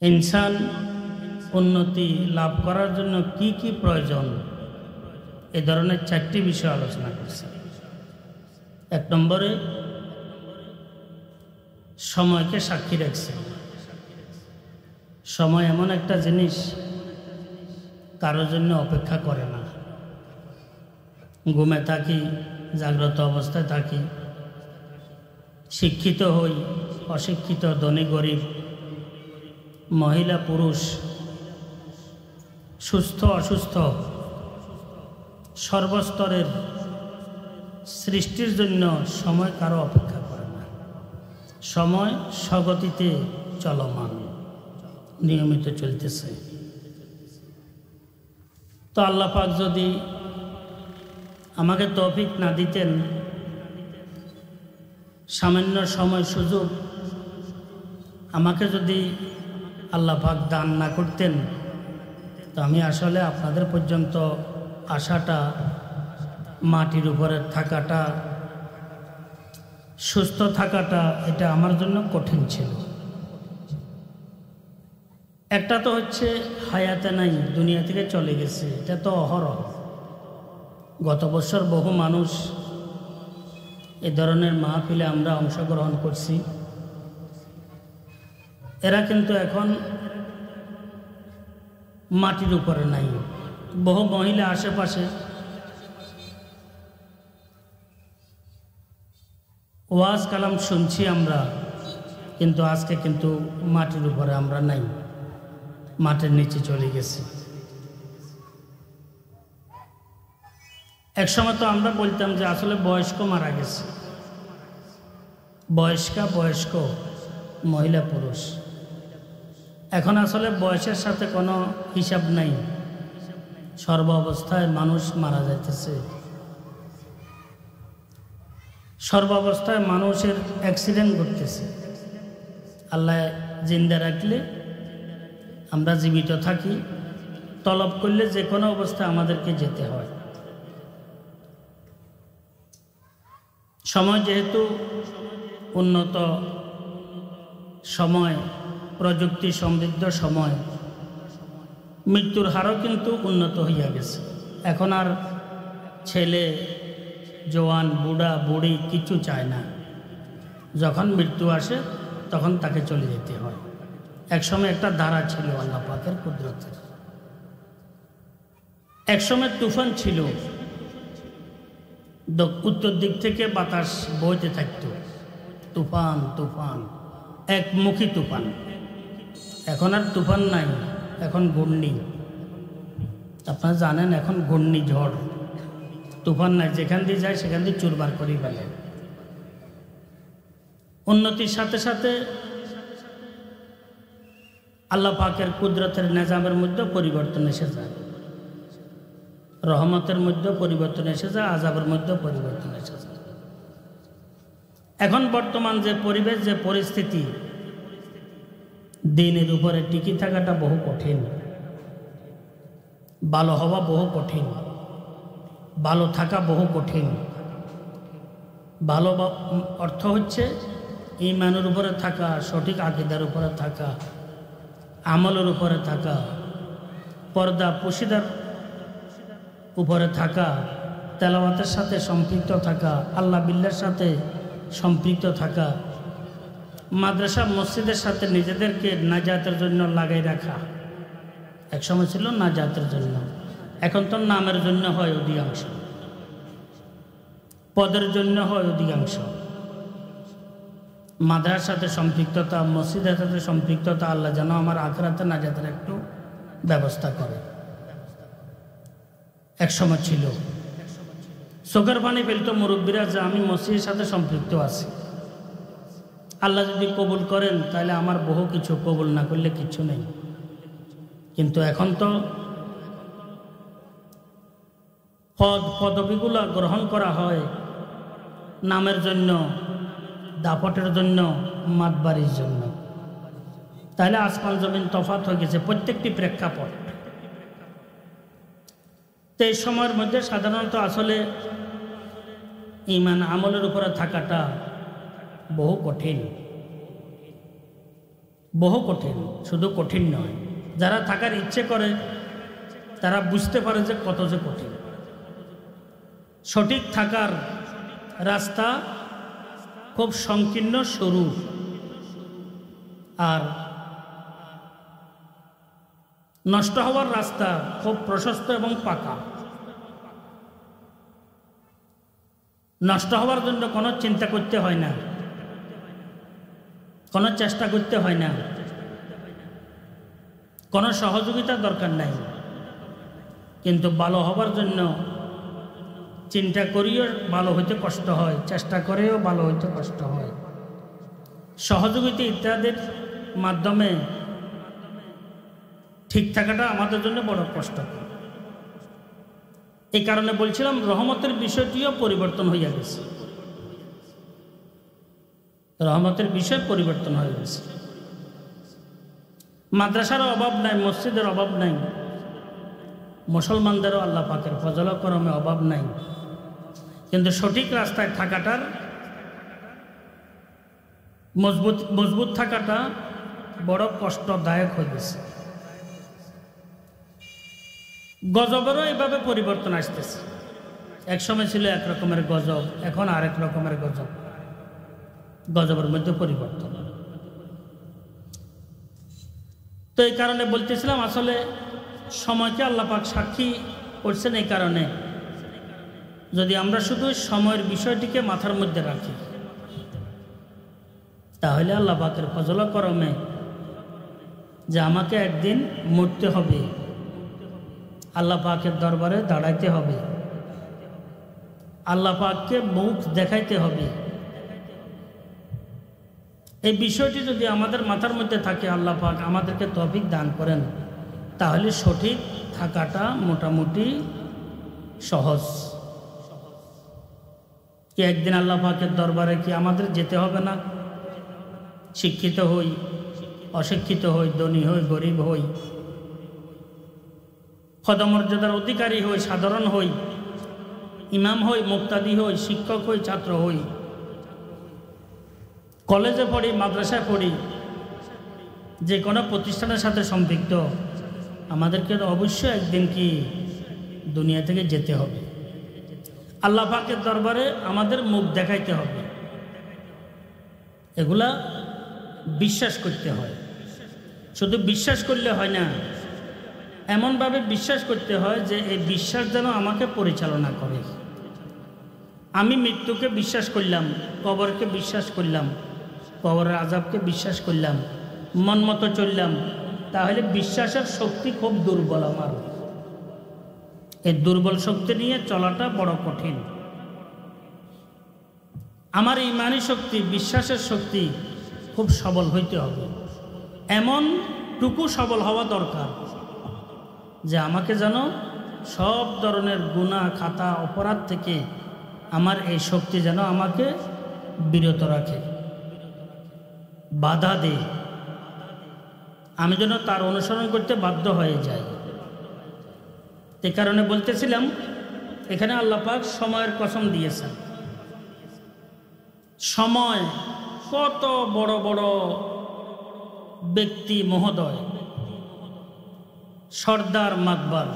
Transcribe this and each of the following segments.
ইনসান উন্নতি লাভ করার জন্য কি কি প্রয়োজন, এই ধরনের 4টি বিষয় আলোচনা করছে। 1 নম্বরে সময়কে সাক্ষী রাখছে। সময় এমন একটা জিনিস কারোর জন্য অপেক্ষা করে না। ঘুমে থাকি, জাগ্রত অবস্থায় থাকি, শিক্ষিত হই, অশিক্ষিত, ধনী গরিব, মহিলা পুরুষ, সুস্থ অসুস্থ, সর্বস্তরের সৃষ্টির জন্য সময় কারো অপেক্ষা করে না। সময় স্বগতিতে চলমান, নিয়মিত চলতেছে। তো আল্লাহ পাক যদি আমাকে তৌফিক না দিতেন, সামান্য সময় সুযোগ আমাকে যদি আল্লাহ পাক দান না করতেন, তো আমি আসলে আপনাদের পর্যন্ত আসাটা, মাটির উপরে থাকাটা, সুস্থ থাকাটা, এটা আমার জন্য কঠিন ছিল। একটা তো হচ্ছে হায়াতে নাই, দুনিয়া থেকে চলে গেছে, এটা তো অহরহ। গত বছর বহু মানুষ এ ধরনের মাহফিলে আমরা অংশগ্রহণ করছি। এরা কিন্তু এখন মাটির উপরে নাই। বহু মহিলা আশেপাশে ওয়াজ কালাম শুনছি আমরা, কিন্তু আজকে কিন্তু মাটির উপরে আমরা নাই, মাটির নিচে চলে গেছি। একসময় তো আমরা বলতাম যে আসলে বয়স্ক মারা গেছে, বয়স্ক মহিলা পুরুষ। এখন আসলে বয়সের সাথে কোনো হিসাব নাই, সর্ব অবস্থায় মানুষ মারা যাইতেছে। সর্ব অবস্থায় মানুষের অ্যাক্সিডেন্ট ঘটতেছে। আল্লাহ জিন্দা রাখলে আমরা জীবিত থাকি, তলব করলে যে কোনো অবস্থায় আমাদেরকে যেতে হয়। সময় যেহেতু উন্নত সময়, প্রযুক্তি সমৃদ্ধ সময়, মৃত্যুর হারও কিন্তু উন্নত হইয়া গেছে। এখন আর ছেলে, জওয়ান, বুড়া বুড়ি কিছু চায় না। যখন মৃত্যু আসে তখন তাকে চলে যেতে হয়। একসময় একটা ধারা ছিল আল্লাহ পাকের কুদরতের। একসময় তুফান ছিল, উত্তর দিক থেকে বাতাস বইতে থাকত, তুফান তুফান, একমুখী তুফান। এখন আর তুফান নাই, এখন ঘূর্ণি। আপনারা জানেন এখন ঘূর্ণি ঝড়, তুফান নাই, যেখান দিয়ে যায় সেখান দিয়ে চুরবার করে ফেলে। উন্নতির সাথে সাথে আল্লাহ পাকের কুদরতের নিজামের মধ্যে পরিবর্তন এসে যায়, রহমতের মধ্যে পরিবর্তন এসে যায়, আযাবের মধ্যে পরিবর্তন এসে যায়। এখন বর্তমান যে পরিবেশ, যে পরিস্থিতি, দিনের উপরে টিকে থাকাটা বহু কঠিন, ভালো হওয়া বহু কঠিন, ভালো থাকা বহু কঠিন। ভালো অর্থ হচ্ছে ঈমানের উপরে থাকা, সঠিক আকীদার উপরে থাকা, আমলের উপরে থাকা, পর্দা পুশিদার উপরে থাকা, তেলাওয়াতের সাথে সম্পৃক্ত থাকা, আল্লাহ বিল্লাহর সাথে সম্পৃক্ত থাকা, মাদ্রাসা মসজিদের সাথে নিজেদেরকে নাজাতের জন্য লাগাই রাখা। একসময় ছিল নাজাতের জন্য, এখন তো নামের জন্য হয় অধিকাংশ, পদের জন্য হয় অধিকাংশ। মাদ্রাসার সাথে সম্পৃক্ততা, মসজিদের সাথে সম্পৃক্ততা, আল্লাহ যেন আমার আখিরাতে নাজাতের একটু ব্যবস্থা করে। একসময় ছিল চোখের পানি ফেলতো মুরব্বীরা যে আমি মসজিদের সাথে সম্পৃক্ত আছি, আল্লাহ যদি কবুল করেন তাহলে আমার বহু কিছু, কবুল না করলে কিছু নেই। কিন্তু এখন তো পদবিগুলো গ্রহণ করা হয় নামের জন্য, দাপটের জন্য, মাতবাড়ির জন্য। তাহলে আসমান জমিন তফাৎ হয়ে গেছে প্রত্যেকটি প্রেক্ষাপট। তো এই সময়ের মধ্যে সাধারণত আসলে ঈমান আমলের উপরে থাকাটা বহু কঠিন, বহু কঠিন, শুধু কঠিন নয়, যারা থাকার ইচ্ছে করে তারা বুঝতে পারে যে কত যে কঠিন। সঠিক থাকার রাস্তা খুব সংকীর্ণ, সরু, আর নষ্ট হওয়ার রাস্তা খুব প্রশস্ত এবং পাকা। নষ্ট হওয়ার জন্য কোনো চিন্তা করতে হয় না, কোনো চেষ্টা করতে হয় না, কোনো সহযোগিতার দরকার নাই। কিন্তু ভালো হবার জন্য চিন্তা করিও ভালো হইতে কষ্ট হয়, চেষ্টা করেও ভালো হইতে কষ্ট হয়। সহযোগিতা ইত্যাদির মাধ্যমে ঠিক থাকাটা আমাদের জন্য বড় কষ্টকর। এই কারণে বলছিলাম রহমতের বিষয়টিও পরিবর্তন হইয়া গেছে, রহমতের বিষয় পরিবর্তন হয়ে গেছে। মাদ্রাসার অভাব নাই, মসজিদের অভাব নাই, মুসলমানদেরও আল্লাহ পাকের ফজল করমে অভাব নাই, কিন্তু সঠিক রাস্তায় থাকাটার মজবুত থাকাটা বড় কষ্টদায়ক হয়ে গেছে। গজবেরও এইভাবে পরিবর্তন আসতেছে। এক সময় ছিল এক রকমের গজব, এখন আরেক রকমের গজব, গজবের মধ্যে পরিবর্তন। তো এই কারণে বলতেছিলাম আসলে সময়কে আল্লাহ পাক সাক্ষী করছেন। এই কারণে যদি আমরা শুধু সময়ের বিষয়টিকে মাথার মধ্যে রাখি, তাহলে আল্লাহ পাকের ফজল করমে যে আমাকে একদিন মরতে হবে, আল্লাহ পাকের দরবারে দাঁড়াইতে হবে, আল্লাহ পাককে মুখ দেখাইতে হবে, এই বিষয়টি যদি আমাদের মাথার মধ্যে থাকে, আল্লাহ পাক আমাদেরকে তৌফিক দান করেন, তাহলে সঠিক থাকাটা মোটামুটি সহজ। কি একদিন আল্লাহ পাকের দরবারে কি আমাদের যেতে হবে না? শিক্ষিত হই, অশিক্ষিত হই, ধনী হই, গরিব হই, পদমর্যাদার অধিকারী হই, সাধারণ হই, ইমাম হই, মুক্তাদি হই, শিক্ষক হই, ছাত্র হই, কলেজে পড়ি, মাদ্রাসায় পড়ি, যে কোনো প্রতিষ্ঠানের সাথে সম্পৃক্ত, আমাদেরকে অবশ্যই একদিন কি দুনিয়া থেকে যেতে হবে। আল্লাহ পাকের দরবারে আমাদের মুখ দেখাইতে হবে। এগুলা বিশ্বাস করতে হয়। শুধু বিশ্বাস করলে হয় না, এমনভাবে বিশ্বাস করতে হয় যে এই বিশ্বাস যেন আমাকে পরিচালনা করে। আমি মৃত্যুকে বিশ্বাস করলাম, কবরকে বিশ্বাস করলাম, কবরের আযাবকে বিশ্বাস করলাম, মন মতো চললাম, তাহলে বিশ্বাসের শক্তি খুব দুর্বল আমার। এই দুর্বল শক্তি নিয়ে চলাটা বড় কঠিন। আমার ইমানি শক্তি, বিশ্বাসের শক্তি খুব সবল হইতে হবে। এমনটুকু সবল হওয়া দরকার যে আমাকে যেন সব ধরনের গুনাহ, খাতা, অপরাধ থেকে আমার এই শক্তি যেন আমাকে বিরত রাখে, বাধা দেয়, আমি যেন তার অনুসরণ করতে বাধ্য হয়ে যাই। এই কারণে বলতেছিলাম এখানে আল্লাহ পাক সময়ের কসম দিয়েছেন। সময় কত বড় বড় ব্যক্তি মহোদয়, সর্দার মাকবার,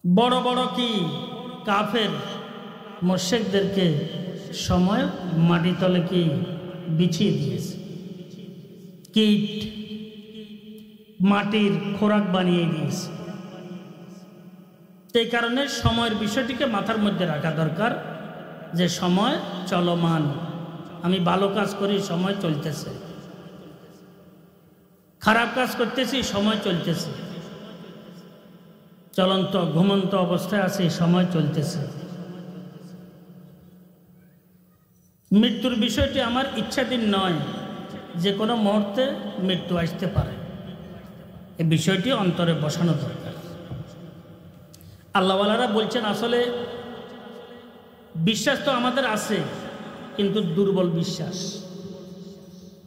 বড় বড় কি কাফের মুশরিকদেরকে সময় মাটি তলে কি বিছিয়ে দিয়েছে, কীট মাটির খোরাক বানিয়ে দিয়েছে। এই কারণে সময়ের বিষয়টিকে মাথার মধ্যে রাখা দরকার যে সময় চলমান, আমি ভালো কাজ করি, সময় চলতেছে, খারাপ কাজ করতেছি, সময় চলতেছে, চলন্ত ঘুমন্ত অবস্থায় আছে, সময় চলতেছে। মৃত্যুর বিষয়টি আমার ইচ্ছাধীন নয়, যে কোনো মুহূর্তে মৃত্যু আসতে পারে, এই বিষয়টি অন্তরে বসানো দরকার। আল্লাহওয়ালারা বলছেন আসলে বিশ্বাস তো আমাদের আছে, কিন্তু দুর্বল বিশ্বাস।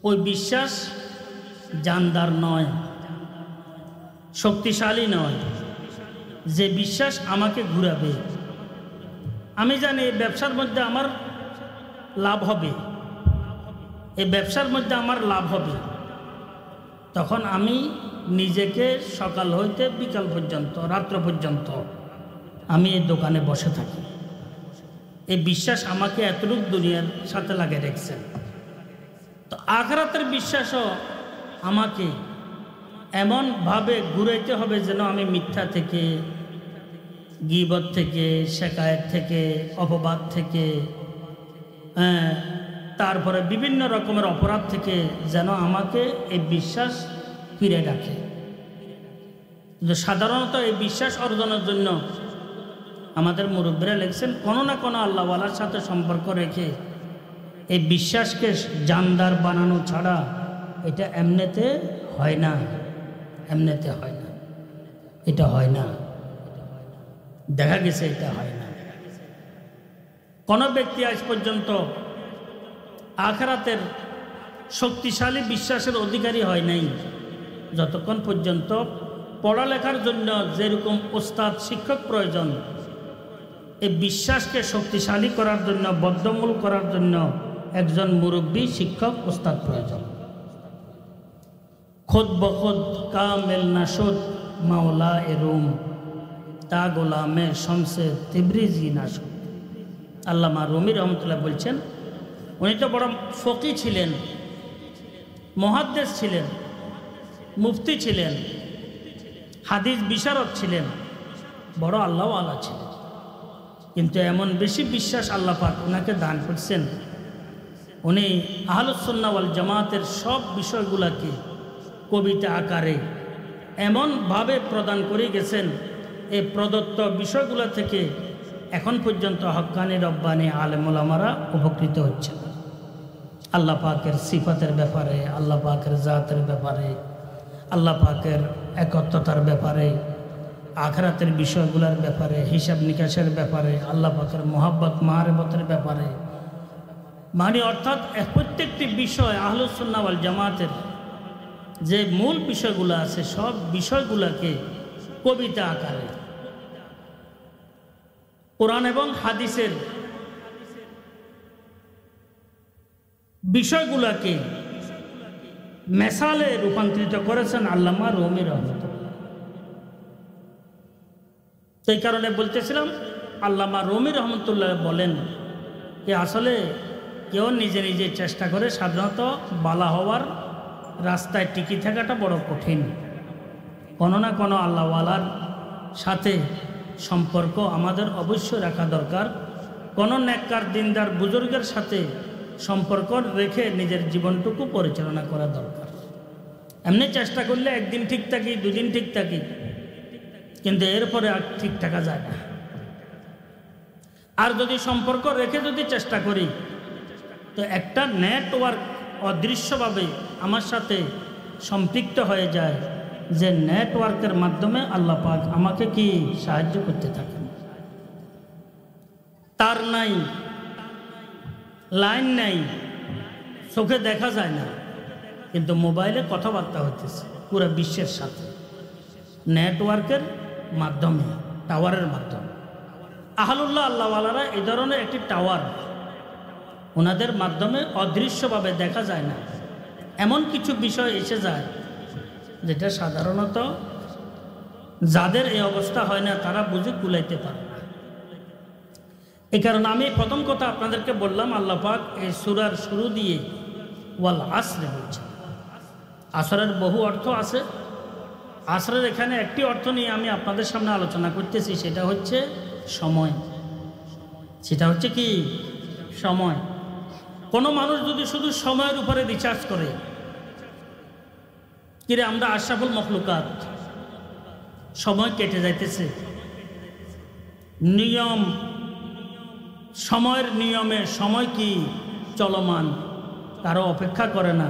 ওই বিশ্বাস জানদার নয়, শক্তিশালী নয়, যে বিশ্বাস আমাকে ঘুরাবে। আমি জানি এই ব্যবসার মধ্যে আমার লাভ হবে, এই ব্যবসার মধ্যে আমার লাভ হবে, তখন আমি নিজেকে সকাল হইতে বিকাল পর্যন্ত, রাত্র পর্যন্ত আমি এই দোকানে বসে থাকি। এই বিশ্বাস আমাকে এতটুকু দুনিয়ার সাথে লাগিয়ে রেখেছেন। তো আখিরাতের বিশ্বাসও আমাকে এমনভাবে ঘুরাইতে হবে যেন আমি মিথ্যা থেকে, গীবত থেকে, শেকায়েত থেকে, অপবাদ থেকে, তারপরে বিভিন্ন রকমের অপরাধ থেকে যেন আমাকে এই বিশ্বাস ফিরে রাখে। যে সাধারণত এই বিশ্বাস অর্জনের জন্য আমাদের মুরব্বীরা লিখছেন, কোনো না কোনো আল্লাহওয়ালার সাথে সম্পর্ক রেখে এই বিশ্বাসকে জানদার বানানো ছাড়া এটা এমনিতে হয় না, এমনিতে হয় না, এটা হয় না, দেখা গেছে এটা হয় না। কোনো ব্যক্তি আজ পর্যন্ত আখিরাতের শক্তিশালী বিশ্বাসের অধিকারী হয় নাই যতক্ষণ পর্যন্ত পড়ালেখার জন্য যেরকম ওস্তাদ শিক্ষক প্রয়োজন, এই বিশ্বাসকে শক্তিশালী করার জন্য, বদ্ধমূল করার জন্য একজন মুরব্বী শিক্ষক ওস্তাদ প্রয়োজন। খুদ বখুদ কামেল নাশুদ মাওলা এ রুম তা গোলামে শমসে তিবরিজি নাশুদ। আল্লামা রুমি রহমতুল্লাহ বলছেন, উনি তো বড় ফকি ছিলেন, মুহাদ্দিস ছিলেন, মুফতি ছিলেন, হাদিস বিশারদ ছিলেন, বড় আল্লাহওয়ালা ছিলেন, কিন্তু এমন বেশি বিশ্বাস আল্লাহ পাক ওনাকে দান করছেন, উনি আহলুস সুন্নাহ ওয়াল জামাতের সব বিষয়গুলোকে কবিতা আকারে এমনভাবে প্রদান করে গেছেন, এই প্রদত্ত বিষয়গুলো থেকে এখন পর্যন্ত হক্কানি রব্বানি আলেম ওলামারা উপকৃত হচ্ছেন। আল্লাহ পাকের সিফাতের ব্যাপারে, আল্লাহ পাকের জাতের ব্যাপারে, আল্লাহ পাকের একত্বতার ব্যাপারে, আখিরাতের বিষয়গুলোর ব্যাপারে, হিসাব নিকাশের ব্যাপারে, আল্লাহ পাকের মোহাব্বত মারিফতের ব্যাপারে, মানে অর্থাৎ প্রত্যেকটি বিষয় আহলুস সুন্নাহ ওয়াল জামাতের যে মূল বিষয়গুলো আছে সব বিষয়গুলোকে কবিতা আকারে কোরআন এবং হাদিসের বিষয়গুলোকে মেসালে রূপান্তরিত করেছেন আল্লামা রুমি রহমতুল্লাহ। সেই কারণে বলতেছিলাম, আল্লামা রুমি রহমতুল্লাহ বলেন যে আসলে কেউ নিজে নিজে চেষ্টা করে, সাধারণত বালা হওয়ার রাস্তায় টিকে থাকাটা বড় কঠিন। কোনো না কোনো আল্লাহওয়ালার সাথে সম্পর্ক আমাদের অবশ্যই রাখা দরকার। কোনো নেককার দিনদার বুজুর্গের সাথে সম্পর্ক রেখে নিজের জীবনটুকু পরিচালনা করা দরকার। এমনি চেষ্টা করলে একদিন ঠিক থাকি, দুদিন ঠিক থাকি, কিন্তু এরপরে আর ঠিক থাকা যায় না। আর যদি সম্পর্ক রেখে যদি চেষ্টা করি, তো একটা নেটওয়ার্ক অদৃশ্যভাবে আমার সাথে সম্পৃক্ত হয়ে যায়, যে নেটওয়ার্কের মাধ্যমে আল্লাহ পাক আমাকে কি সাহায্য করতে থাকেন। তার নাই, লাইন নাই, চোখে দেখা যায় না, কিন্তু মোবাইলে কথাবার্তা হচ্ছে পুরো বিশ্বের সাথে, নেটওয়ার্কের মাধ্যমে, টাওয়ারের মাধ্যমে। আহলুল্লাহ আল্লাহওয়ালারা এই ধরনের একটি টাওয়ার, ওনাদের মাধ্যমে অদৃশ্যভাবে দেখা যায় না, এমন কিছু বিষয় এসে যায় যেটা সাধারণত যাদের এই অবস্থা হয় না তারা বুঝে কুলাইতে পারে না। এই কারণে আমি প্রথম কথা আপনাদেরকে বললাম, আল্লাহ পাক এই সূরার শুরু দিয়ে ওয়াল আসরে বলছেন। আসরের বহু অর্থ আছে, আসরের এখানে একটি অর্থ নিয়ে আমি আপনাদের সামনে আলোচনা করতেছি, সেটা হচ্ছে সময়। সেটা হচ্ছে কি? সময়। কোনো মানুষ যদি শুধু সময়ের উপরে রিচার্জ করে, কিরে আমরা আশরাফুল মখলুকাত, সময় কেটে যাইতেছে, নিয়ম, সময়ের নিয়মে সময় কি চলমান, কারো অপেক্ষা করে না,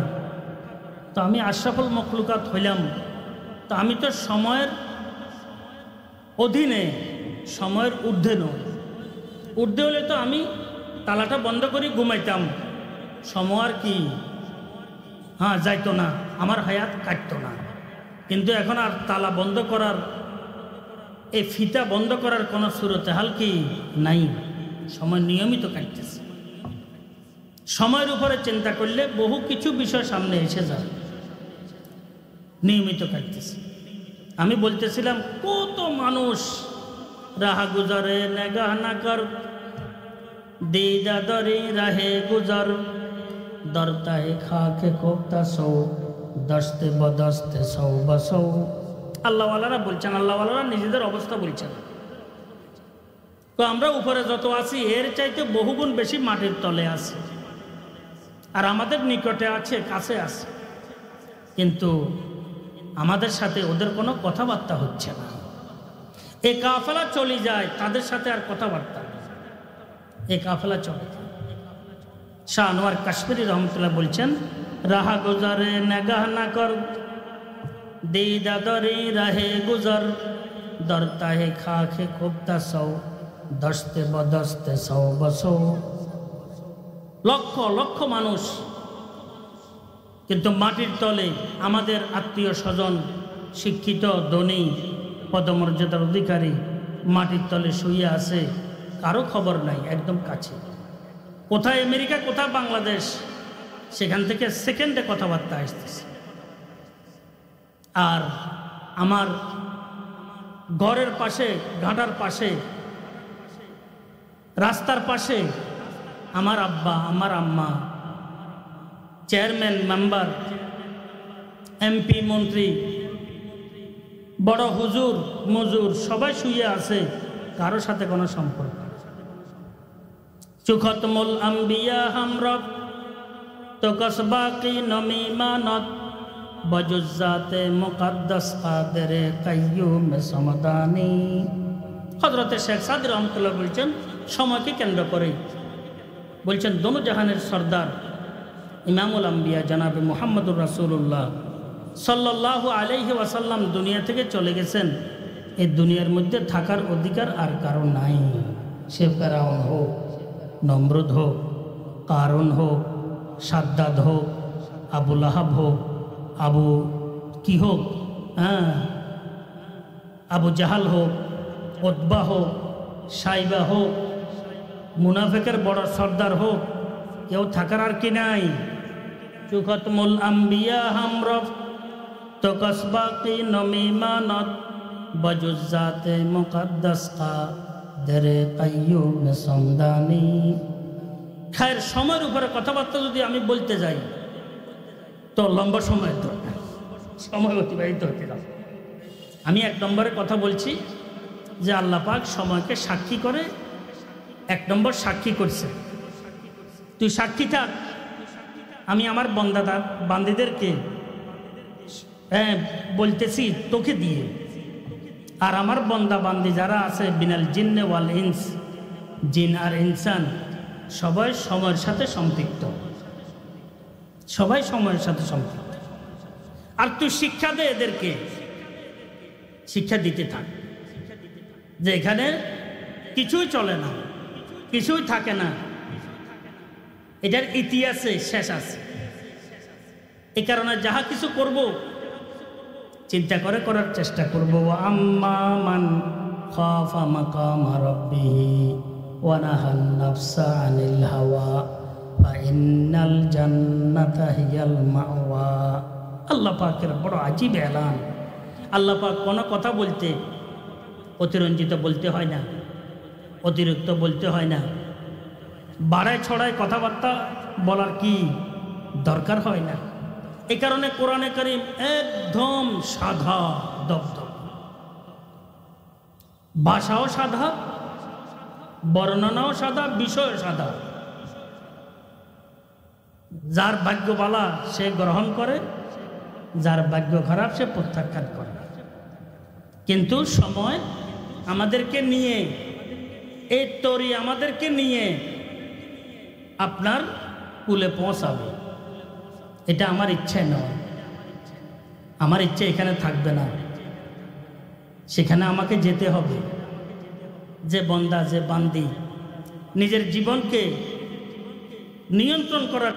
তো আমি আশরাফুল মখলুকাত হইলাম, তো আমি তো সময়ের অধীনে, সময়ের ঊর্ধ্বে নই। ঊর্ধ্বে হলে তো আমি তালাটা বন্ধ করে ঘুমাইতাম, সময় আর কি যাইতো না, আমার হায়াত কাটতো না। কিন্তু এখন আর তালা বন্ধ করার, এই ফিতা বন্ধ করার কোনো সুরতে হাল কি নাই, সময় নিয়মিত কাটতেছে। সময়ের উপরে চিন্তা করলে বহু কিছু বিষয় সামনে এসে যায়। নিয়মিত কাটতেছে। আমি বলতেছিলাম কত মানুষ রাহা গুজারে নেগাহ না কর দিদাদরি রাহে গুজার দরতাহে খাকে কোকতা সৌ দস্তে বদস্তে সৌ বসৌ। আল্লাহওয়ালারা বলছেন, আল্লাহওয়ালারা নিজেদের অবস্থা বলছেন। তো আমরা উপরে যত আছি এর চাইতে বহুগুণ বেশি মাটির তলে আছি, আর আমাদের নিকটে আছে, কাছে আছে, কিন্তু আমাদের সাথে ওদের কোনো কথাবার্তা হচ্ছে না। এই কাফেলা চলে যায়, তাদের সাথে আর কথাবার্তা নেই, এই কাফেলা চলে যায়। শাহ আনোয়ার কাশ্মীরি রহমতুল্লাহ বলছেন, রাহা গুজারে নেগাহ না কর দিদাদরি রাহে গুজর দরতাহে খাখে কোপ্তা সৌ দস্তে বদস্তে সৌ বসৌ। লক্ষ লক্ষ মানুষ, কিন্তু মাটির তলে আমাদের আত্মীয় স্বজন, শিক্ষিত, ধনী, পদমর্যাদার অধিকারী মাটির তলে শুয়ে আছে, কারো খবর নাই, একদম কাছে। কোথায় আমেরিকা, কোথায় বাংলাদেশ, সেখান থেকে সেকেন্ডে কথাবার্তা আসতেছে। আর আমার ঘরের পাশে, ঘাটার পাশে, রাস্তার পাশে আমার আব্বা, আমার আম্মা, চেয়ারম্যান, মেম্বার, এমপি, মন্ত্রী, বড় হুজুর, মজুর সবাই শুয়ে আছে, কারো সাথে কোনো সম্পর্ক। চুখতমুল আম্বিয়া হামরব তো কসবাকি নমিমানত বজুজ্জাতে মুকদ্দাস কাদেরে কাইয়ুম সমদানি। হযরতে শেখ সাদি রহমতুল্লাহ বলছেন, সময়কে কেন্দ্র করে বলছেন, দোনো জাহানের সর্দার ইমামুল আম্বিয়া জনাবে মুহাম্মদুর রাসূলুল্লাহ সাল্লাল্লাহু আলাইহি ওয়াসাল্লাম দুনিয়া থেকে চলে গেছেন। এই দুনিয়ার মধ্যে থাকার অধিকার আর কারো নাই। সে ফেরাউন হোক, নমরুদ হোক, কারুন হোক, সাদ্দাদ হোক, আবু লাহাব হোক, আবু কি হোক, আবু জাহাল হোক, উতবা হোক, সাইবা হোক, মুনাফিকের বড় সর্দার হোক, কেউ থাকার আর কি নাই। চুখতমুল আম্বিয়া হামরফ তো কসবাকি নমিমানত বজুজ্জাতে মুকদ্দাস কাদেরে কাইয়ুম সমদানি। খায়ের সময়ের উপরে কথাবার্তা যদি আমি বলতে যাই তো লম্বা সময়ের দরকার, সময় অতিবাহিত হতে হবে। আমি এক নম্বরে কথা বলছি যে আল্লাহ পাক সময়কে সাক্ষী করে, এক নম্বর সাক্ষী করছে, তুই সাক্ষী থাক। আমি আমার বান্দীদেরকে বলতেছি তোকে দিয়ে, আর আমার বন্দা বান্দি যারা আছে বিনাল জিন্নে ওয়াল ইনস, জিন আর ইনসান সবাই সময়ের সাথে সম্পৃক্ত, সবাই সময়ের সাথে সম্পৃক্ত। আর তুই শিক্ষা দে, এদেরকে শিক্ষা দিতে থাক যে এখানে কিছুই চলে না, কিছুই থাকে না, এটার ইতিহাসে শেষ আছে। এই কারণে যাহা কিছু করব চিন্তা করে করার চেষ্টা করব। আম্মা মান খাফা মাকামা রাব্বিহি ওয়া নাহান নাফসা আনিল হাওয়া ফা ইন্নাল জান্নাতা হিয়াল মাওয়া। আল্লাহ পাকের বড় আজীব এলান। আল্লাহ পাক কোনো কথা বলতে অতিরঞ্জিত বলতে হয় না, অতিরিক্ত বলতে হয় না, বাড়ায় ছড়ায় কথাবার্তা বলার কি দরকার হয় না। এই কারণে কোরআনে কারীম একদম সাদা দবদব, ভাষাও সাদা, বর্ণনাও সাদা, বিষয়ও সাদা। যার ভাগ্য বালা সে গ্রহণ করে, যার ভাগ্য খারাপ সে প্রত্যাখ্যান করে। কিন্তু সময় আমাদেরকে নিয়ে, এই তরি আমাদেরকে নিয়ে আপনার কুলে পৌঁছাবে, এটা আমার ইচ্ছায় নয়। আমার ইচ্ছে এখানে থাকবে না, সেখানে আমাকে যেতে হবে। যে বন্দা, যে বান্দি নিজের জীবনকে নিয়ন্ত্রণ করার,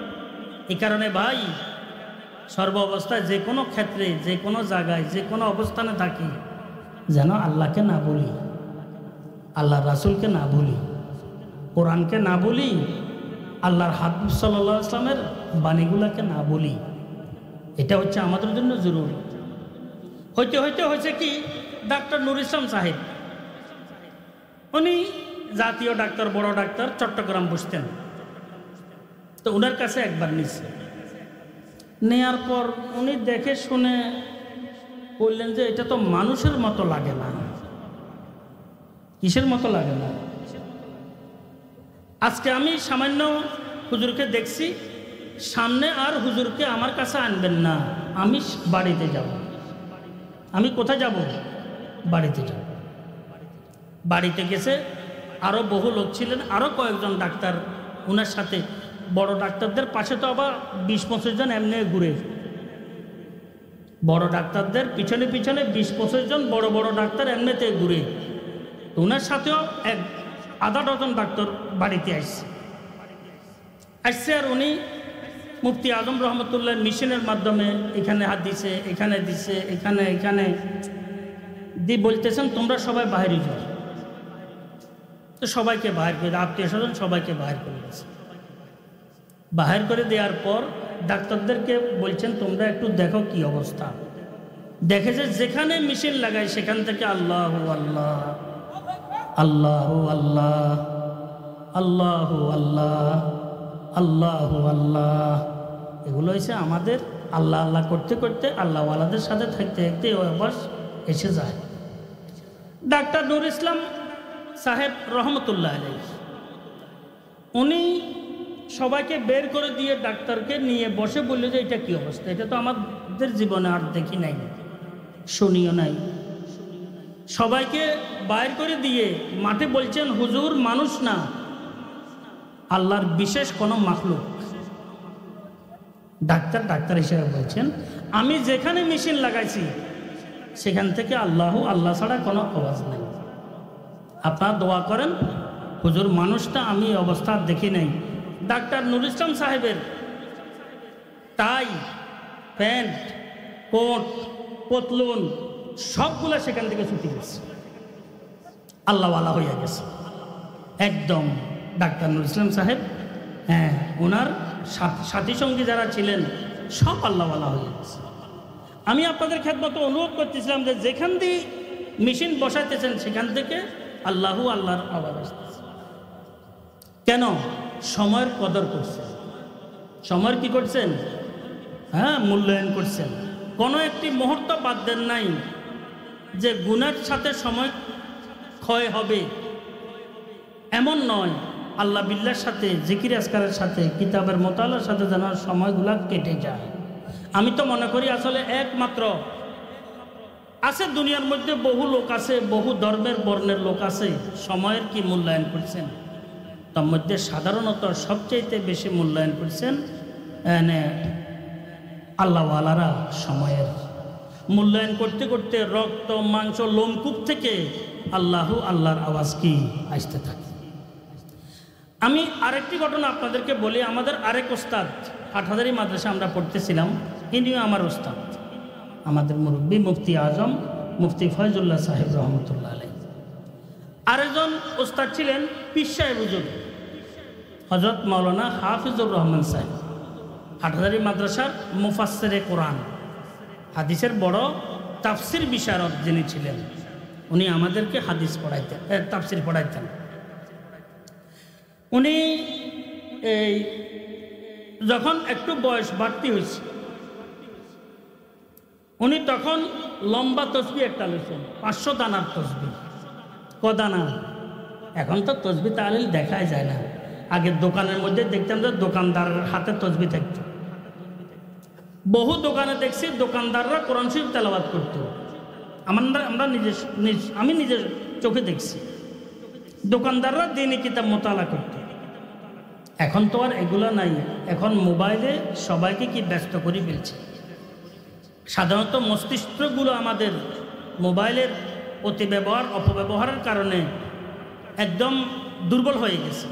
এই কারণে ভাই সর্ব অবস্থায় যে কোনো ক্ষেত্রে, যে কোনো জায়গায়, যে কোনো অবস্থানে থাকি যেন আল্লাহকে না বলি, আল্লাহ রাসূলকে না বলি, কোরআনকে না বলি, আল্লাহর হাবিব সাল্লাল্লাহু আলাইহি ওয়াসাল্লামের বাণীগুলোকে না বলি, এটা হচ্ছে আমাদের জন্য জরুরি। হয়েছে কি, ডাক্তার নুর ইসলাম সাহেব, উনি জাতীয় ডাক্তার, বড় ডাক্তার, চট্টগ্রাম বসতেন। তো ওনার কাছে একবার নিচ্ছে, নেয়ার পর উনি দেখে শুনে বললেন যে এটা তো মানুষের মতো লাগে না। কিসের মতো লাগে না? আজকে আমি সামান্য হুজুরকে দেখছি, সামনে আর হুজুরকে আমার কাছে আনবেন না, আমি বাড়িতে যাব। আমি কোথায় যাব? বাড়িতে যাব। বাড়িতে গেছে, আরও বহু লোক ছিলেন, আরও কয়েকজন ডাক্তার ওনার সাথে। বড় ডাক্তারদের পাশে তো আবার 20-25 জন এমনি ঘুরে, বড় ডাক্তারদের পিছনে পিছনে 20-25 জন বড় বড় ডাক্তার এমনিতে ঘুরে। ওনার সাথেও আধা ডজন ডাক্তার বাড়িতে আসছে। আর উনি মুফতি আজম রহমতুল্লাহ মিশনের মাধ্যমে এখানে হাত দিছে, এখানে দিছে, এখানে দিয়ে বলতেছেন তোমরা সবাই বাইরে যাও। তো সবাইকে বাহির করে, আত্মীয় স্বজন সবাইকে বাহির করে দিয়েছে। বাহির করে দেওয়ার পর ডাক্তারদেরকে বলছেন তোমরা একটু দেখো কি অবস্থা। দেখে যে যেখানে মেশিন লাগায় সেখান থেকে আল্লাহ আল্লাহ আল্লাহ আল্লাহ আল্লাহ আল্লাহ আল্লাহ আল্লাহ, এগুলো হয়েছে আমাদের আল্লাহ আল্লাহ করতে করতে আল্লাহওয়ালাদের সাথে থাকতে থাকতে ওই অভ্যাস এসে যায়। ডাক্তার নুর ইসলাম সাহেব রহমতুল্লাহ আলাইহি, উনি সবাইকে বের করে দিয়ে ডাক্তারকে নিয়ে বসে বললে যে এটা কি অবস্থা, এটা তো আমাদের জীবনে আর দেখি নাই, শুনিও নাই। সবাইকে বাইর করে দিয়ে মাঠে বলছেন হুজুর মানুষ না, আল্লাহর বিশেষ কোনো মাখলুক। ডাক্তার হিসেবে বলছেন আমি যেখানে মেশিন লাগাইছি সেখান থেকে আল্লাহ আল্লাহ ছাড়া কোনো আওয়াজ নেই। আপনারা দোয়া করেন হুজুর মানুষটা আমি অবস্থা দেখি নাই। ডাক্তার নুর ইসলাম সাহেবের টাই, প্যান্ট, কোট, পতলুন সবগুলা সেখান থেকে ছুটি গেছে, আল্লাহওয়ালা হয়ে গেছে একদম। ডাক্তার নুর ইসলাম সাহেব, হ্যাঁ, ওনার সাথী সঙ্গী যারা ছিলেন সব আল্লাহওয়ালা হয়ে গেছে। আমি আপনাদের খেদমতে অনুরোধ করতেছিলাম যে যেখান দিয়ে মেশিন বসাইতেছেন সেখান থেকে আল্লাহর আওয়াজ আসতেছে। কেন? সময়ের কদর করছেন, সময়ের কি করছেন? হ্যাঁ, মূল্যায়ন করছেন। কোনো একটি মুহূর্ত বাদ দেন নাই যে গুনার সাথে সময় ক্ষয় হবে, এমন নয়। আল্লাহ বিল্লাহর সাথে, জিকির আজকারের সাথে, কিতাবের মোতালার সাথে যেন সময়গুলা কেটে যায়। আমি তো মনে করি আসলে একমাত্র আছে দুনিয়ার মধ্যে বহু লোক আছে, বহু ধর্মের বর্ণের লোক আছে, সময়ের কি মূল্যায়ন করছেন। তার মধ্যে সাধারণত সবচাইতে বেশি মূল্যায়ন করছেন আল্লাহওয়ালারা। সময়ের মূল্যায়ন করতে করতে রক্ত মাংস লোমকূপ থেকে আল্লাহর আওয়াজ কি আসতে থাকে। আমি আরেকটি ঘটনা আপনাদেরকে বলি। আমাদের আরেক ওস্তাদ, হাটহাজারী মাদ্রাসা আমরা পড়তেছিলাম, ইনিও আমার ওস্তাদ, আমাদের মুরব্বী মুফতি আজম মুফতি ফয়জুল্লাহ সাহেব রহমতুল্লাহ আলাইহি। আরেকজন ওস্তাদ ছিলেন পীর সাহেব হুজুর হযরত মাওলানা হাফিজুর রহমান সাহেব, হাটহাজারী মাদ্রাসার মুফাসসিরে কোরআন, হাদিসের বড় তাফসির বিশারদ যিনি ছিলেন, উনি আমাদেরকে হাদিস পড়াইতেন, তাফসির পড়াইতেন। উনি এই যখন একটু বয়স বাড়তি হয়েছে, উনি তখন লম্বা তসবি একটা লইছেন, 500 দানার তসবি। কদানা? এখন তো তসবি তাহলে দেখাই যায় না। আগে দোকানের মধ্যে দেখতাম যে দোকানদারের হাতে তসবি থাকতো। বহু দোকানে দেখছি দোকানদাররা কোরআন শরীফ তেলাওয়াত করতো। আমি নিজের চোখে দেখছি দোকানদাররা দিনী কিতাব মোতালা করত। এখন তো আর এগুলো নাই। এখন মোবাইলে সবাইকে কি ব্যস্ত করে ফেলছে। সাধারণত মস্তিষ্কগুলো আমাদের মোবাইলের অতি ব্যবহার অপব্যবহারের কারণে একদম দুর্বল হয়ে গেছে।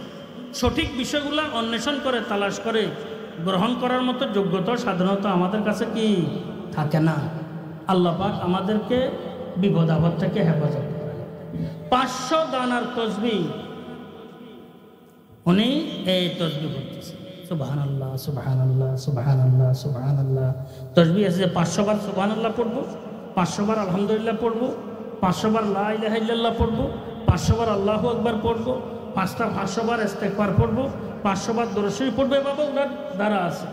সঠিক বিষয়গুলো অন্বেষণ করে তালাশ করে গ্রহণ করার মতো যোগ্যতা সাধারণত আমাদের কাছে কি থাকে না। আল্লাহ পাক আমাদেরকে বিপদ আপদ থেকে হেফাজত করেন। 500 দানার তসবিহ উনি এই তসবিহ করতেছে, সুবহানাল্লাহ সুবহানাল্লাহ সুবহানাল্লাহ সুবহানাল্লাহ। তসবিহ আছে যে 500 বার সুবহানাল্লাহ পড়বো, 500 বার আলহামদুলিল্লাহ পড়বো, 500 বার লা ইলাহা ইল্লাল্লাহ পড়বো, 500 বার আল্লাহু আকবার পড়বো, 500 বার ইস্তেগফার পড়বো, 500 বার দরুদ শরীফ পড়বে। বাবা ওনার দ্বারা আছে।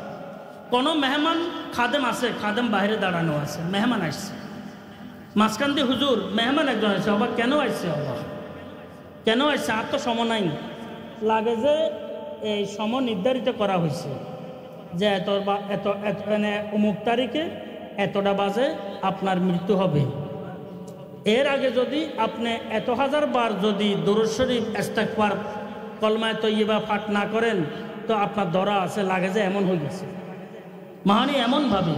কোনো মেহমান খাদেম আছে, খাদেম বাইরে দাঁড়ানো আছে, মেহমান আসছে মাঝখান দিয়ে, হুজুর মেহমান একজন আসছে, আবার কেন আসছে, আবার কেন আসছে? আর তো সম নাই। লাগে যে এই সম নির্ধারিত করা হয়েছে যে অমুক তারিখে এতটা বাজে আপনার মৃত্যু হবে। এর আগে যদি আপনি 1000 বার যদি দরুদ শরীফ ইস্তেগফার কলমায়ে তয়্যিবা পাঠ না করেন তো আপনার ধরা আছে। লাগে যে এমন হয়ে গেছে মাহানি এমনভাবে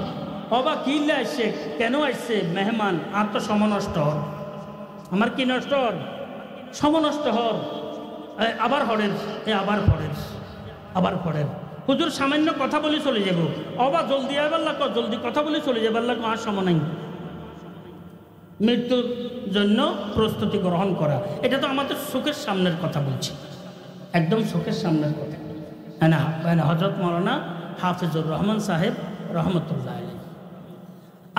অবা কিল্লা আসছে, কেন আসছে মেহমান, আর তো সম নষ্ট হর, আমার কি নষ্ট হর, সম নষ্ট হর। আবার হরের আবার পড়ের, আবার পড়ের। হুজুর সামান্য কথা বলে চলে যাব, অবা জলদি আবার লাগো, জলদি কথা বলে চলে যাবার লাগো, আর সম নাই। মৃত্যুর জন্য প্রস্তুতি গ্রহণ করা, এটা তো আমাদের চোখের সামনের কথা বলছি, একদম চোখের সামনের কথা। হ্যাঁ, হযরত মাওলানা হাফিজুর রহমান সাহেব রহমতুল্লাহ আলাইহি।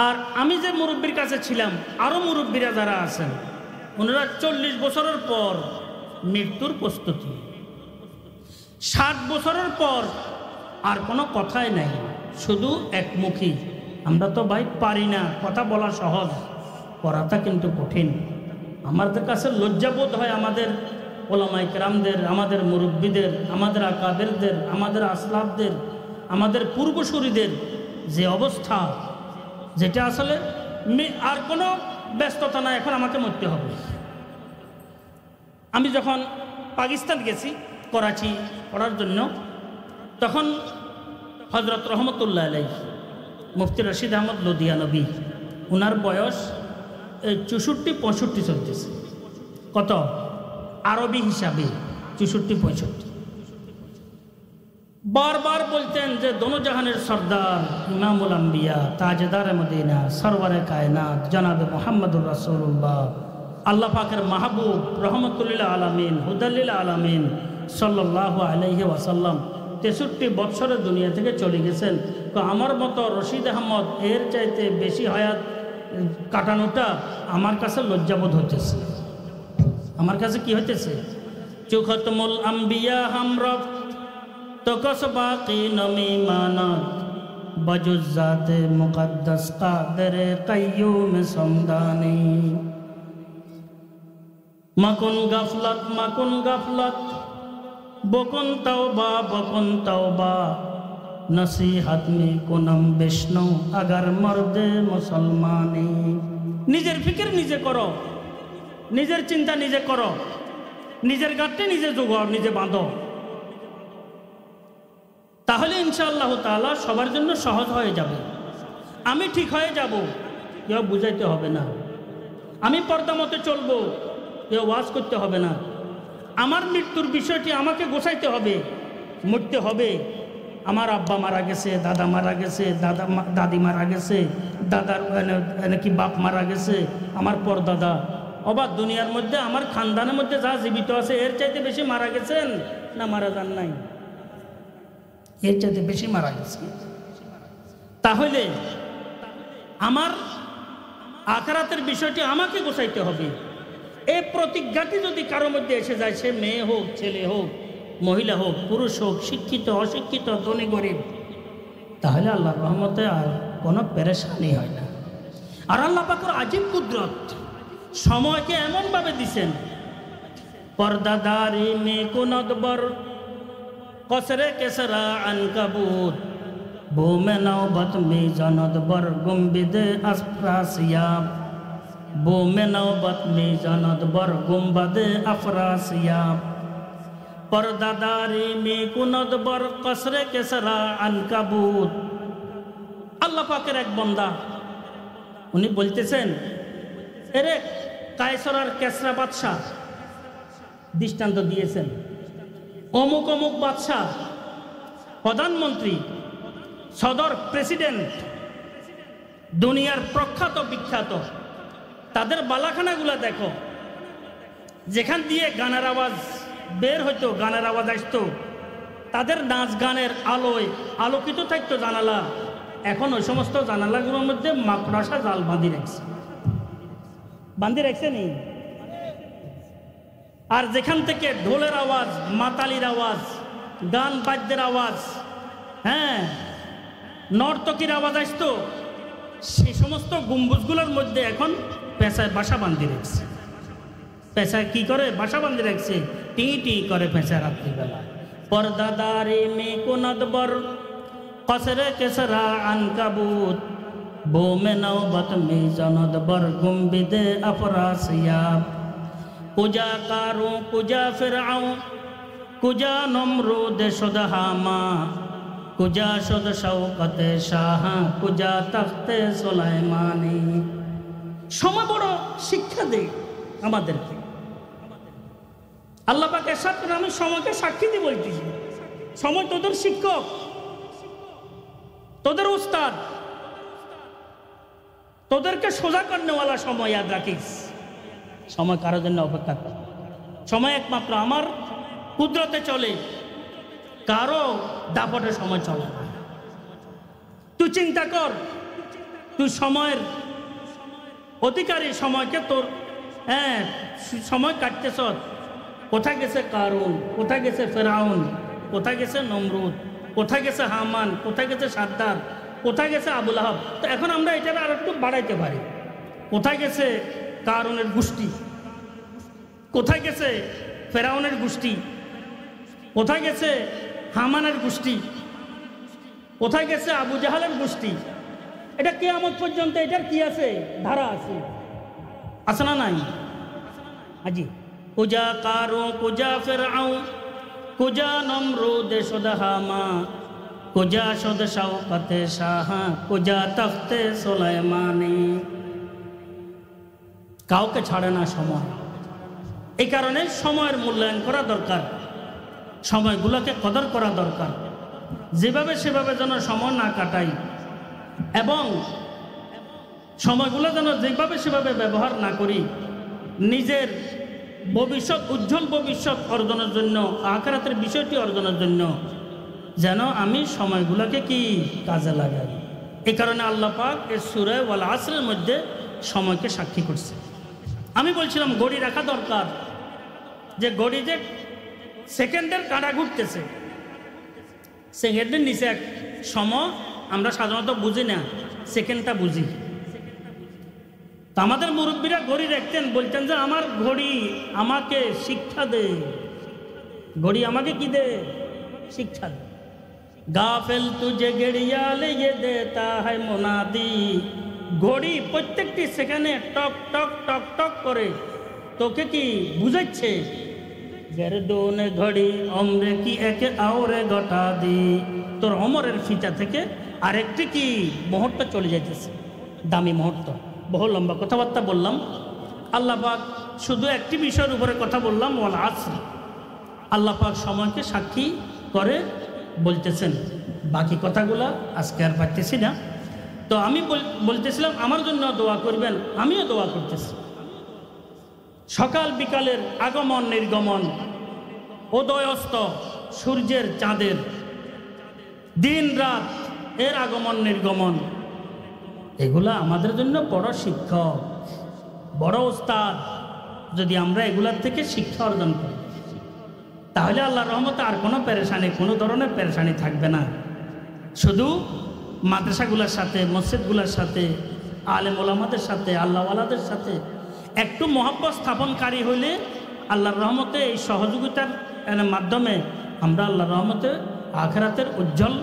আর আমি যে মুরব্বীর কাছে ছিলাম, আরও মুরব্বীরা যারা আছেন, ওনারা 40 বছরের পর মৃত্যুর প্রস্তুতি, 60 বছরের পর আর কোনো কথাই নাই, শুধু একমুখী। আমরা তো ভাই পারি না, কথা বলা সহজ, করাটা কিন্তু কঠিন। আমাদের কাছে লজ্জাবোধ হয় আমাদের ওলামায়ে কেরামদের, আমাদের মুরব্বীদের, আমাদের আকাবেরদের, আমাদের আসলাফদের, আমাদের পূর্বসূরীদের যে অবস্থা, যেটা আসলে আর কোনো ব্যস্ততা নাই, এখন আমাকে মরতে হবে। আমি যখন পাকিস্তান গেছি করাচি পড়ার জন্য, তখন হযরত রহমতুল্লাহ আলাইহি মুফতি রশিদ আহমদ লুধিয়ানবী, ওনার বয়স 64-65 চলতেছে। কত আরবি হিসাবে 64-65। বারবার বলতেন যে দোনো জাহানের সর্দার, ইমামুল আম্বিয়া, তাজদার মদিনা, সরওয়ারে কায়নাত জনাবে মুহাম্মদুর রাসূলুল্লাহ, আল্লাহ পাকের মাহবুব, রহমতুল্লিল আলামিন, হুদাল্লিল আলামিন সাল্লাল্লাহু আলাইহি ওয়াসাল্লাম 63 বৎসরের দুনিয়া থেকে চলে গেছেন। তো আমার মতো রশিদ আহমদ এর চাইতে বেশি হায়াত কাটানোটা আমার কাছে লজ্জাবোধ হতেছে। আমার কাছে কি হইতেছে? চুখতমুল আম্বিয়া হামরফ তকস বাকি নমি মানত বজুজ্জাতে মুকদ্দাস কাদের কাইয়ুম সমদানি। মাকুন গাফলত মাকুন গাফলত বকুন তওবা নসিহত মে কুনম বিষ্ণু আগার মর্দে মুসলমানি। নিজের ফিকির নিজে করো, নিজের চিন্তা নিজে করো, নিজের গাঁটে নিজে জোগাড়, নিজে বাঁধো, তাহলে ইনশাআল্লাহ তাআলা সবার জন্য সহজ হয়ে যাবে। আমি ঠিক হয়ে যাব, কেউ বুঝাইতে হবে না। আমি পর্দা মতে চলবো, কেউ ওয়াজ করতে হবে না। আমার মৃত্যুর বিষয়টি আমাকে গোছাইতে হবে, মরতে হবে। আমার আব্বা মারা গেছে, দাদা মারা গেছে, দাদি মারা গেছে, দাদার নাকি বাপ মারা গেছে, আমার পরদাদা, অবাক দুনিয়ার মধ্যে আমার খানদানের মধ্যে যা জীবিত আছে এর চাইতে বেশি মারা গেছেন না মারা যান নাই? এর চাইতে বেশি মারা গেছে। তাহলে আমার আখিরাতের বিষয়টি আমাকে গোছাইতে হবে। এই প্রতিজ্ঞাটি যদি কারোর মধ্যে এসে যায়, সে মেয়ে হোক, ছেলে হোক, মহিলা হোক, পুরুষ হোক, শিক্ষিত অশিক্ষিত, ধনী গরিব, তাহলে আল্লাহর রহমতে আর কোনো পেরেশানি হয় না। আর আল্লাহ পাকের আজীব কুদরত, সময়কে এমনভাবে দিছেন, পর্দাদারি মে কুনদবর কসরে কেসরা আনকাবুত বোমে নওবত মে জনদবর গুম্বিদে আফরাসিয়াব বোমে নওবত মে জনদবর গুম্বাদে আফরাসিয়াব পর্দাদারি মে কুনদবর কসরে কেসরা আনকাবুত। আল্লাহ পাকের এক বান্দা, উনি বলতেছেন, এরে কায়সর আর কেসরা বাদশাহ দৃষ্টান্ত দিয়েছেন, অমুক অমুক বাদশাহ, প্রধানমন্ত্রী, সদর প্রেসিডেন্ট, দুনিয়ার প্রখ্যাত বিখ্যাত, তাদের বালাখানাগুলা দেখো, যেখান দিয়ে গানের আওয়াজ বের হইতো, গানের আওয়াজ আসতো, তাদের নাচ গানের আলোয় আলোকিত থাকতো জানালা। এখন ওই সমস্ত জানালাগুলোর মধ্যে মাকড়সা জাল বাঁধি রাখছে নি। আর যেখান থেকে ঢোলের আওয়াজ, মাতালির আওয়াজ, গান বাদ্যের আওয়াজ, হ্যাঁ, নর্তকীর আওয়াজ আসতো, সেই সমস্ত গম্বুজগুলোর মধ্যে এখন পেঁচায় বাসা বাঁধি রাখছে। পেঁচায় কি করে? বাসা বাঁধি রাখছে, টি টি করে পেঁচা রাত্রিবেলা। পর্দাদারে মে কোনদবর কসরে কেসরা আনকাবুত বো মে নওবত মে জনদবর গুম্বিদে আফরাসিয়াব কুজা কারু কুজা ফিরআউ কুজা নমরুদ শুদ হামা কুজা শুদ শওকতে শাহ কুজা তখতে সুলাইমানি। সময় বড় শিক্ষা দেয় আমাদেরকে। আল্লাহ পাক এরশাদ করেন, আমি সময়কে সাক্ষী দিয়ে বলতেছি, সময় তোদের শিক্ষক, তোদের উস্তাদ, তোদেরকে সোজা করনেওয়ালা সময়। ইয়াদ রাখিস, সময় কারোর জন্য অপেক্ষা করে। সময় একমাত্র আমার কুদরতে চলে, কারো দাপটে সময় চলে না। তুই চিন্তা কর, তুই সময়ের অধিকারী, সময়কে তোর সময় কাটতেছ। কোথায় গেছে কারুন, কোথায় গেছে ফেরাউন, কোথায় গেছে নমরুদ, কোথায় গেছে হামান, কোথায় গেছে সাদ্দাত, কোথায় গেছে আবুল আহাব। তো এখন আমরা এটা আর একটু বাড়াইতে পারি। কোথায় গেছে কারুনের গোষ্ঠী, কোথায় গেছে ফেরাউনের গোষ্ঠী, কোথায় গেছে হামানের গোষ্ঠী, কোথায় গেছে আবু জাহালের গোষ্ঠী। এটা কিয়ামত পর্যন্ত এটার কি আছে? ধারা আছে, আছে না নাই? আজি কুজা কারু কুজা ফিরআউ কুজা নমরুদ শুদ হামা কুজা শুদ শওকতে শাহ কুজা তখতে সুলাইমানি। কাউকে ছাড়ে না সময়। এই কারণে সময়ের মূল্যায়ন করা দরকার, সময়গুলোকে কদর করা দরকার। যেভাবে সেভাবে যেন সময় না কাটাই, এবং সময়গুলো যেন যেভাবে সেভাবে ব্যবহার না করি। নিজের ভবিষ্যৎ, উজ্জ্বল ভবিষ্যৎ অর্জনের জন্য, আখিরাতের বিষয়টি অর্জনের জন্য যেন আমি সময়গুলোকে কি কাজে লাগাই। এই কারণে আল্লাহ পাক এই সূরা ওয়াল আসরের মধ্যে সময়কে সাক্ষী করছে। আমি বলছিলাম ঘড়ি রাখা দরকার, যে ঘড়ি যে সেকেন্ডের কাঁটা ঘুরতেছে, সেকেন্ডের নিচে এক সময় আমরা সাধারণত বুঝি না, সেকেন্ডটা বুঝি। তো আমাদের মুরব্বীরা ঘড়ি রাখতেন, বলতেন যে আমার ঘড়ি আমাকে শিক্ষা দে, ঘড়ি আমাকে কি দে? শিক্ষা দে। গাফেল তুঝে গড়িয়ালে ये देता है मुनादी। ঘড়ি প্রত্যেকটি সেকেন্ডে টক টক টক টক করে তোকে কি বুঝাচ্ছে? গেরদোন ঘড়ি অমরে কি একে আওরে ঘটা দি। তোর অমরের ফিতা থেকে আরেকটি কি মুহূর্ত চলে যাইতেছে, দামি মুহূর্ত। বহু লম্বা কথাবার্তা বললাম। আল্লাহ পাক শুধু একটি বিষয়ের উপরে কথা বললাম, ওয়াল আসর। আল্লাহ পাক সময়কে সাক্ষী করে বলতেছেন। বাকি কথাগুলা আজকে আর পারতেছি না। তো আমি বলতেছিলাম আমার জন্য দোয়া করবেন, আমিও দোয়া করতেছি। সকাল বিকালের আগমন নির্গমন, উদয় অস্ত সূর্যের চাঁদের, দিন রাত এর আগমন নির্গমন, এগুলা আমাদের জন্য বড় শিক্ষক, বড় ওস্তাদ। যদি আমরা এগুলার থেকে শিক্ষা অর্জন করি, তাহলে আল্লাহর রহমতে আর কোনো পেরেশানি, কোনো ধরনের পেরেশানি থাকবে না। শুধু মাদ্রাসাগুলোর সাথে, মসজিদগুলোর সাথে, আলেম ওলামাদের সাথে, আল্লাহওয়ালাদের সাথে একটু মহব্বত স্থাপনকারী হইলে আল্লাহর রহমতে, এই সহযোগিতার মাধ্যমে আমরা আল্লাহর রহমতে আখিরাতের উজ্জ্বল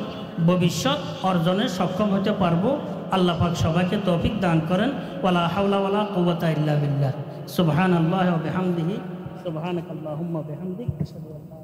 ভবিষ্যৎ অর্জনে সক্ষম হতে পারবো। আল্লাহ পাক সবাইকে তৌফিক দান করেন। ওয়ালা হাওলা ওয়ালা কুওয়াতা ইল্লা বিল্লাহ। সুবহানাল্লাহি ওয়া বিহামদিহি, সুবহানাকাল্লাহুম্মা ওয়া বিহামদিক, আশহাদু আল্লা